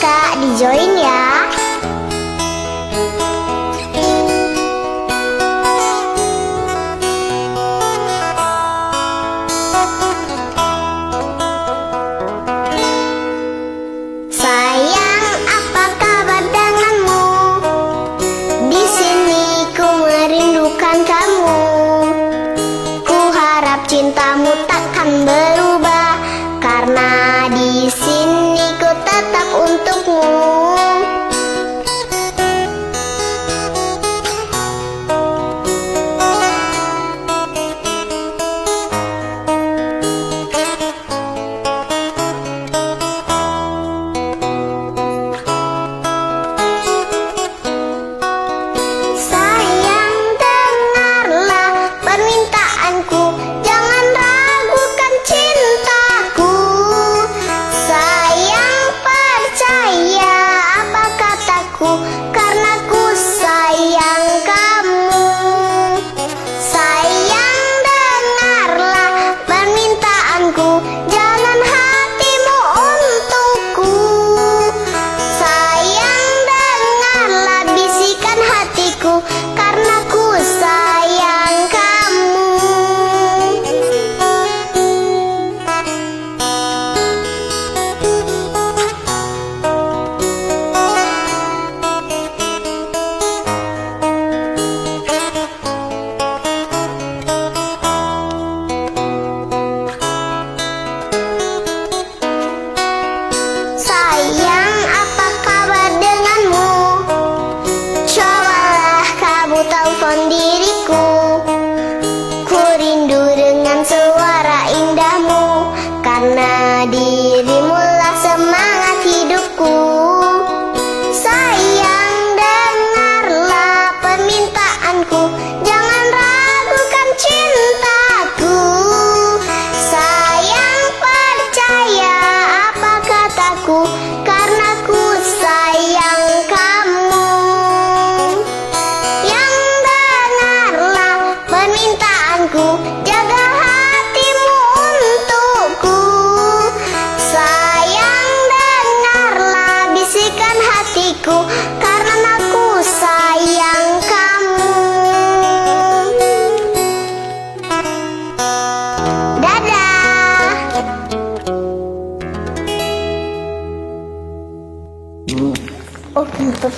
Kak, di join ya. Sayang, apa kabar denganmu? Di sini ku merindukan kamu. Ku harap cintamu takkan berubah, karena di sini ku tetap untukmu. Sayang, dengarlah permintaanku, jangan ragukan cintaku. Sayang, percaya apa kataku, karena ku sayang kamu. Sayang, dengarlah permintaanku, jangan hatimu untukku. Sayang, dengarlah bisikan hatiku, karena ku sayang kamu. Sayang, apa kabar denganmu? Cobalah kamu telepon diriku. Ku rindu dengan suara indahmu, karena dirimulah semangat hidupku. Sayang, dengarlah permintaanku, jangan ragukan cintaku. Sayang, percaya apa kataku, karena ku sayang kamu. Yang dengarlah permintaanku, jaga hatimu untukku. Sayang, dengarlah bisikan hatiku, karena ku sayang kamu. Dadah. Oh, tutup.